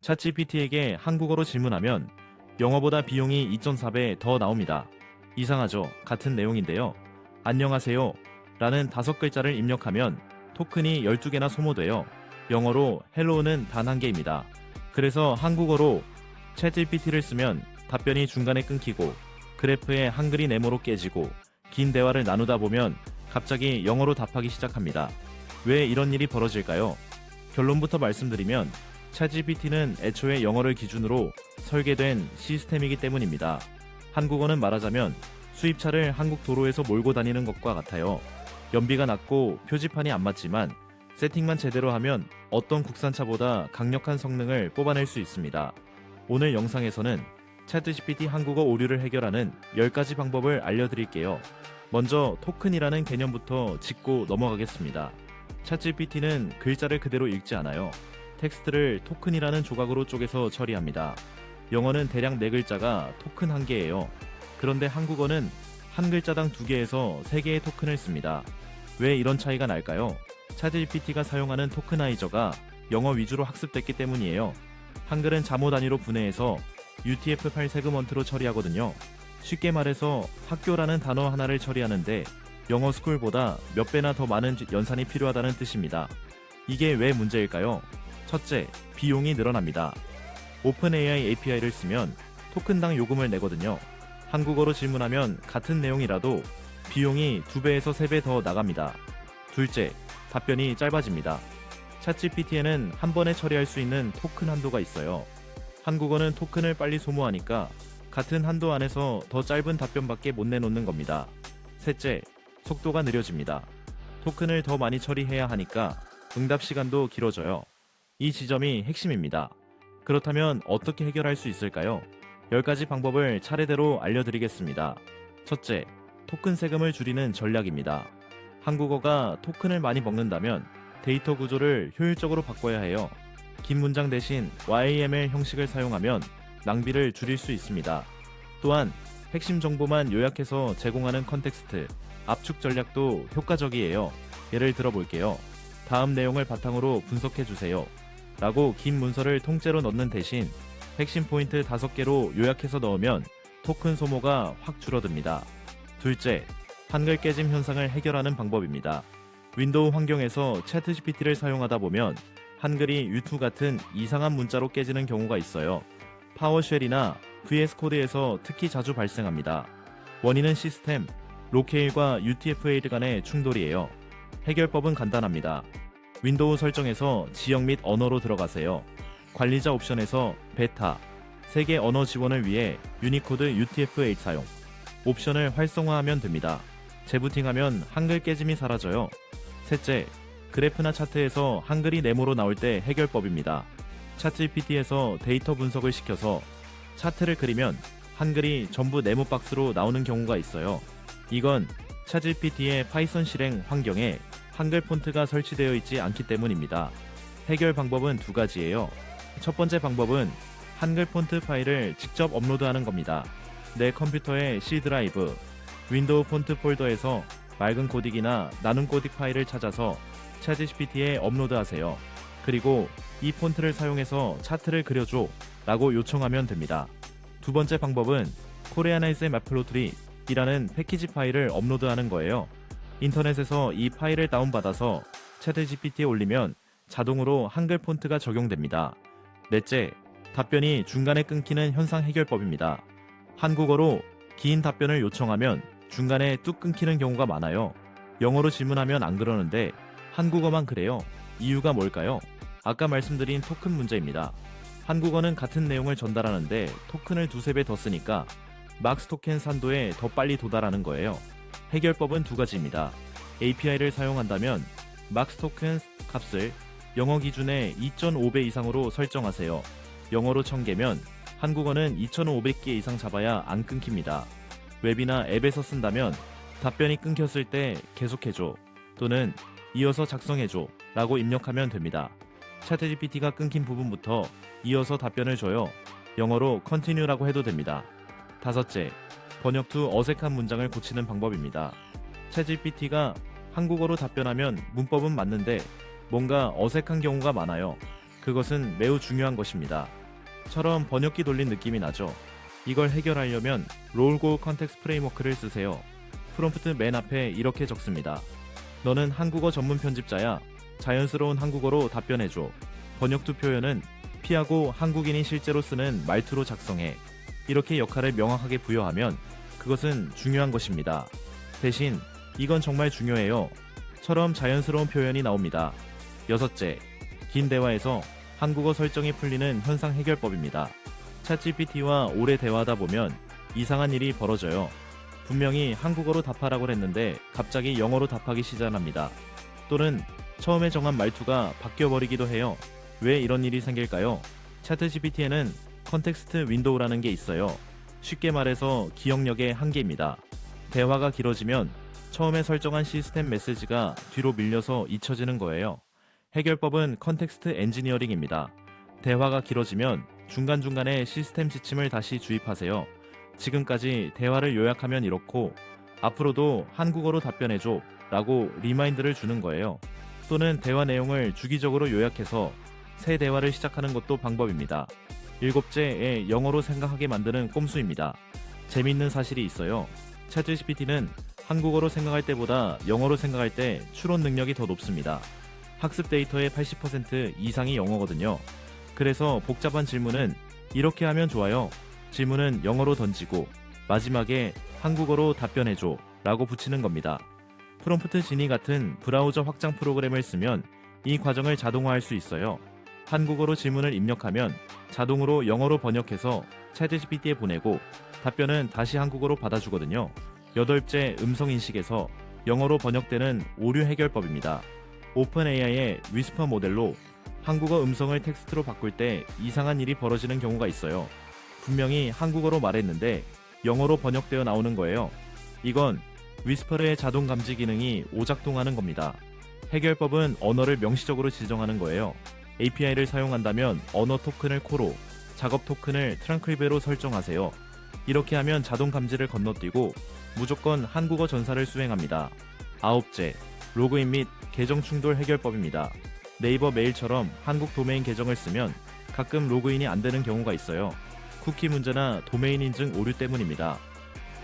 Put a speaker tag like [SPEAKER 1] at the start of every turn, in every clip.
[SPEAKER 1] 챗GPT에게 한국어로 질문하면 영어보다 비용이 2.4배 더 나옵니다. 이상하죠? 같은 내용인데요. 안녕하세요 라는 5글자를 입력하면 토큰이 12개나 소모되어 영어로 헬로우는 단 1개입니다. 그래서 한국어로 챗GPT를 쓰면 답변이 중간에 끊기고 그래프에 한글이 네모로 깨지고 긴 대화를 나누다 보면 갑자기 영어로 답하기 시작합니다. 왜 이런 일이 벌어질까요? 결론부터 말씀드리면 챗GPT는 애초에 영어를 기준으로 설계된 시스템이기 때문입니다. 한국어는 말하자면 수입차를 한국 도로에서 몰고 다니는 것과 같아요. 연비가 낮고 표지판이 안 맞지만 세팅만 제대로 하면 어떤 국산차보다 강력한 성능을 뽑아낼 수 있습니다. 오늘 영상에서는 챗GPT 한국어 오류를 해결하는 10가지 방법을 알려드릴게요. 먼저 토큰이라는 개념부터 짚고 넘어가겠습니다. 챗GPT는 글자를 그대로 읽지 않아요. 텍스트를 토큰이라는 조각으로 쪼개서 처리합니다. 영어는 대략 4글자가 토큰 1개예요. 그런데 한국어는 한 글자당 2개에서 3개의 토큰을 씁니다. 왜 이런 차이가 날까요? 챗GPT가 사용하는 토크나이저가 영어 위주로 학습됐기 때문이에요. 한글은 자모 단위로 분해해서 UTF-8 세그먼트로 처리하거든요. 쉽게 말해서 학교라는 단어 하나를 처리하는데 영어 스쿨보다 몇 배나 더 많은 연산이 필요하다는 뜻입니다. 이게 왜 문제일까요? 첫째, 비용이 늘어납니다. 오픈AI API를 쓰면 토큰당 요금을 내거든요. 한국어로 질문하면 같은 내용이라도 비용이 2배에서 3배 더 나갑니다. 둘째, 답변이 짧아집니다. 챗GPT에는 한 번에 처리할 수 있는 토큰 한도가 있어요. 한국어는 토큰을 빨리 소모하니까 같은 한도 안에서 더 짧은 답변밖에 못 내놓는 겁니다. 셋째, 속도가 느려집니다. 토큰을 더 많이 처리해야 하니까 응답 시간도 길어져요. 이 지점이 핵심입니다. 그렇다면 어떻게 해결할 수 있을까요? 10가지 방법을 차례대로 알려드리겠습니다. 첫째, 토큰 세금을 줄이는 전략입니다. 한국어가 토큰을 많이 먹는다면 데이터 구조를 효율적으로 바꿔야 해요. 긴 문장 대신 YAML 형식을 사용하면 낭비를 줄일 수 있습니다. 또한 핵심 정보만 요약해서 제공하는 컨텍스트, 압축 전략도 효과적이에요. 예를 들어 볼게요. 다음 내용을 바탕으로 분석해주세요. 라고 긴 문서를 통째로 넣는 대신 핵심 포인트 5개로 요약해서 넣으면 토큰 소모가 확 줄어듭니다. 둘째, 한글 깨짐 현상을 해결하는 방법입니다. 윈도우 환경에서 챗GPT를 사용하다 보면 한글이 U2 같은 이상한 문자로 깨지는 경우가 있어요. 파워쉘이나 VS 코드에서 특히 자주 발생합니다. 원인은 시스템, 로케일과 UTF-8 간의 충돌이에요. 해결법은 간단합니다. 윈도우 설정에서 지역 및 언어로 들어가세요. 관리자 옵션에서 베타, 세계 언어 지원을 위해 유니코드 UTF-8 사용, 옵션을 활성화하면 됩니다. 재부팅하면 한글 깨짐이 사라져요. 셋째, 그래프나 차트에서 한글이 네모로 나올 때 해결법입니다. 챗GPT에서 데이터 분석을 시켜서 차트를 그리면 한글이 전부 네모 박스로 나오는 경우가 있어요. 이건 챗GPT의 파이썬 실행 환경에 한글 폰트가 설치되어 있지 않기 때문입니다. 해결 방법은 2가지예요. 첫 번째 방법은 한글 폰트 파일을 직접 업로드하는 겁니다. 내 컴퓨터의 C 드라이브, 윈도우 폰트 폴더에서 맑은 코딕이나 나눔 코딕 파일을 찾아서 챗GPT에 업로드하세요. 그리고 이 폰트를 사용해서 차트를 그려줘 라고 요청하면 됩니다. 두 번째 방법은 코리아나이즈 매플로트리 이라는 패키지 파일을 업로드하는 거예요. 인터넷에서 이 파일을 다운받아서 챗GPT에 올리면 자동으로 한글 폰트가 적용됩니다. 넷째, 답변이 중간에 끊기는 현상 해결법입니다. 한국어로 긴 답변을 요청하면 중간에 뚝 끊기는 경우가 많아요. 영어로 질문하면 안 그러는데 한국어만 그래요. 이유가 뭘까요? 아까 말씀드린 토큰 문제입니다. 한국어는 같은 내용을 전달하는데 토큰을 2~3배 더 쓰니까 막스 토켄 산도에 더 빨리 도달하는 거예요. 해결법은 2가지입니다. API를 사용한다면 막스 토큰 값을 영어 기준의 2.5배 이상으로 설정하세요. 영어로 1000개면 한국어는 2500개 이상 잡아야 안 끊깁니다. 웹이나 앱에서 쓴다면 답변이 끊겼을 때 계속해줘 또는 이어서 작성해줘 라고 입력하면 됩니다. 챗GPT가 끊긴 부분부터 이어서 답변을 줘요. 영어로 continue라고 해도 됩니다. 다섯째, 번역 후 어색한 문장을 고치는 방법입니다. 챗GPT가 한국어로 답변하면 문법은 맞는데 뭔가 어색한 경우가 많아요. 그것은 매우 중요한 것입니다. 처럼 번역기 돌린 느낌이 나죠. 이걸 해결하려면 롤고 컨텍스트 프레임워크를 쓰세요. 프롬프트 맨 앞에 이렇게 적습니다. 너는 한국어 전문 편집자야. 자연스러운 한국어로 답변해줘. 번역투 표현은 피하고 한국인이 실제로 쓰는 말투로 작성해. 이렇게 역할을 명확하게 부여하면 그것은 중요한 것입니다. 대신 이건 정말 중요해요. 처럼 자연스러운 표현이 나옵니다. 여섯째, 긴 대화에서 한국어 설정이 풀리는 현상 해결법입니다. 챗GPT와 오래 대화하다 보면 이상한 일이 벌어져요. 분명히 한국어로 답하라고 했는데 갑자기 영어로 답하기 시작합니다. 또는 처음에 정한 말투가 바뀌어버리기도 해요. 왜 이런 일이 생길까요? 챗GPT에는 컨텍스트 윈도우라는 게 있어요. 쉽게 말해서 기억력의 한계입니다. 대화가 길어지면 처음에 설정한 시스템 메시지가 뒤로 밀려서 잊혀지는 거예요. 해결법은 컨텍스트 엔지니어링입니다. 대화가 길어지면 중간중간에 시스템 지침을 다시 주입하세요. 지금까지 대화를 요약하면 이렇고 앞으로도 한국어로 답변해줘 라고 리마인드를 주는 거예요. 또는 대화 내용을 주기적으로 요약해서 새 대화를 시작하는 것도 방법입니다. 일곱째에 영어로 생각하게 만드는 꼼수입니다. 재미있는 사실이 있어요. 챗GPT는 한국어로 생각할 때보다 영어로 생각할 때 추론 능력이 더 높습니다. 학습 데이터의 80% 이상이 영어거든요. 그래서 복잡한 질문은 이렇게 하면 좋아요. 질문은 영어로 던지고 마지막에 한국어로 답변해줘 라고 붙이는 겁니다. 프롬프트 지니 같은 브라우저 확장 프로그램을 쓰면 이 과정을 자동화할 수 있어요. 한국어로 질문을 입력하면 자동으로 영어로 번역해서 챗GPT에 보내고 답변은 다시 한국어로 받아주거든요. 여덟째, 음성인식에서 영어로 번역되는 오류 해결법입니다. 오픈AI의 위스퍼 모델로 한국어 음성을 텍스트로 바꿀 때 이상한 일이 벌어지는 경우가 있어요. 분명히 한국어로 말했는데 영어로 번역되어 나오는 거예요. 이건 위스퍼의 자동 감지 기능이 오작동하는 겁니다. 해결법은 언어를 명시적으로 지정하는 거예요. API를 사용한다면 언어 토큰을 코로, 작업 토큰을 트랑크리베로 설정하세요. 이렇게 하면 자동 감지를 건너뛰고 무조건 한국어 전사를 수행합니다. 아홉째, 로그인 및 계정 충돌 해결법입니다. 네이버 메일처럼 한국 도메인 계정을 쓰면 가끔 로그인이 안 되는 경우가 있어요. 쿠키 문제나 도메인 인증 오류 때문입니다.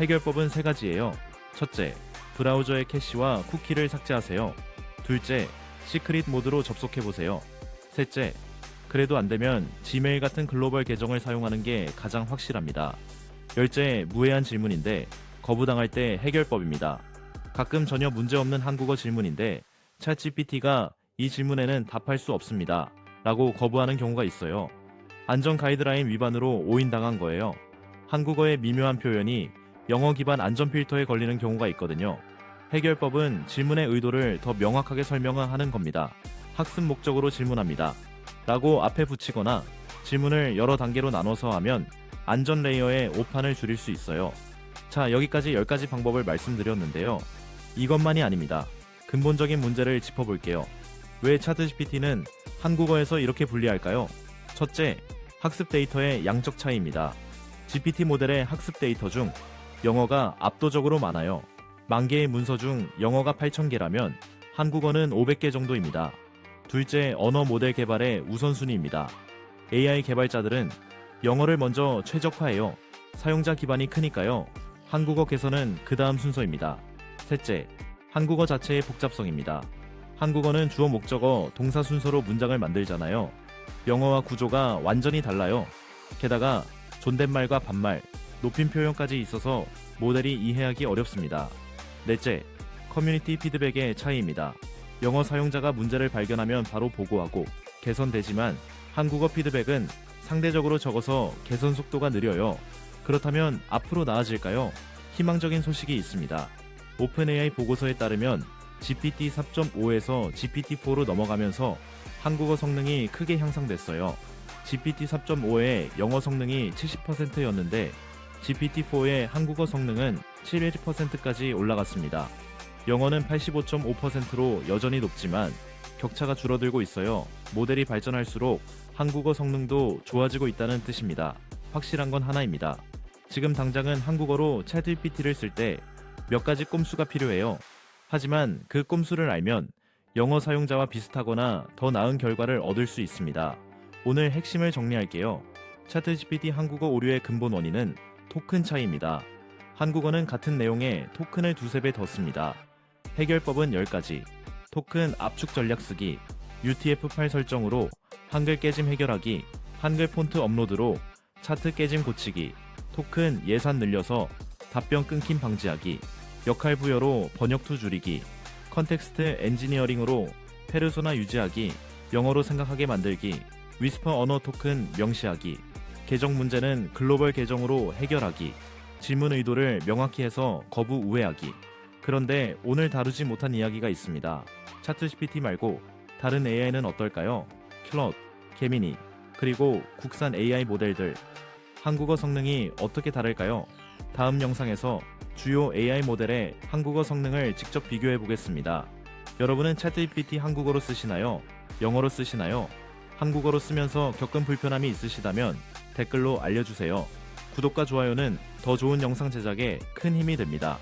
[SPEAKER 1] 해결법은 세 가지예요. 첫째, 브라우저의 캐시와 쿠키를 삭제하세요. 둘째, 시크릿 모드로 접속해보세요. 셋째, 그래도 안 되면 지메일 같은 글로벌 계정을 사용하는 게 가장 확실합니다. 열째, 무해한 질문인데 거부당할 때 해결법입니다. 가끔 전혀 문제없는 한국어 질문인데 챗GPT가 이 질문에는 답할 수 없습니다 라고 거부하는 경우가 있어요. 안전 가이드라인 위반으로 오인당한 거예요. 한국어의 미묘한 표현이 영어 기반 안전 필터에 걸리는 경우가 있거든요. 해결법은 질문의 의도를 더 명확하게 설명하는 겁니다. 학습 목적으로 질문합니다 라고 앞에 붙이거나 질문을 여러 단계로 나눠서 하면 안전 레이어의 오판을 줄일 수 있어요. 자, 여기까지 10가지 방법을 말씀드렸는데요. 이것만이 아닙니다. 근본적인 문제를 짚어볼게요. 왜 챗GPT는 한국어에서 이렇게 불리할까요? 첫째, 학습 데이터의 양적 차이입니다. GPT 모델의 학습 데이터 중 영어가 압도적으로 많아요. 10,000개의 문서 중 영어가 8,000개라면 한국어는 500개 정도입니다. 둘째, 언어 모델 개발의 우선순위입니다. AI 개발자들은 영어를 먼저 최적화해요. 사용자 기반이 크니까요. 한국어 개선은 그 다음 순서입니다. 셋째, 한국어 자체의 복잡성입니다. 한국어는 주어 목적어 동사 순서로 문장을 만들잖아요. 영어와 구조가 완전히 달라요. 게다가 존댓말과 반말, 높임 표현까지 있어서 모델이 이해하기 어렵습니다. 넷째, 커뮤니티 피드백의 차이입니다. 영어 사용자가 문제를 발견하면 바로 보고하고 개선되지만 한국어 피드백은 상대적으로 적어서 개선 속도가 느려요. 그렇다면 앞으로 나아질까요? 희망적인 소식이 있습니다. 오픈AI 보고서에 따르면 GPT 3.5에서 GPT-4로 넘어가면서 한국어 성능이 크게 향상됐어요. GPT 3.5의 영어 성능이 70%였는데 GPT-4의 한국어 성능은 71%까지 올라갔습니다. 영어는 85.5%로 여전히 높지만 격차가 줄어들고 있어요. 모델이 발전할수록 한국어 성능도 좋아지고 있다는 뜻입니다. 확실한 건 하나입니다. 지금 당장은 한국어로 챗GPT를 쓸 때 몇 가지 꼼수가 필요해요. 하지만 그 꼼수를 알면 영어 사용자와 비슷하거나 더 나은 결과를 얻을 수 있습니다. 오늘 핵심을 정리할게요. 챗GPT 한국어 오류의 근본 원인은 토큰 차이입니다. 한국어는 같은 내용에 토큰을 두세 배 더 씁니다. 해결법은 10가지. 토큰 압축 전략 쓰기, UTF-8 설정으로 한글 깨짐 해결하기, 한글 폰트 업로드로 차트 깨짐 고치기, 토큰 예산 늘려서 답변 끊김 방지하기, 역할 부여로 번역투 줄이기, 컨텍스트 엔지니어링으로 페르소나 유지하기, 영어로 생각하게 만들기, 위스퍼 언어 토큰 명시하기, 계정 문제는 글로벌 계정으로 해결하기, 질문 의도를 명확히 해서 거부 우회하기. 그런데 오늘 다루지 못한 이야기가 있습니다. 챗GPT 말고 다른 AI는 어떨까요? 클럿, 게미니, 그리고 국산 AI 모델들. 한국어 성능이 어떻게 다를까요? 다음 영상에서 주요 AI 모델의 한국어 성능을 직접 비교해 보겠습니다. 여러분은 챗GPT 한국어로 쓰시나요? 영어로 쓰시나요? 한국어로 쓰면서 겪은 불편함이 있으시다면 댓글로 알려주세요. 구독과 좋아요는 더 좋은 영상 제작에 큰 힘이 됩니다.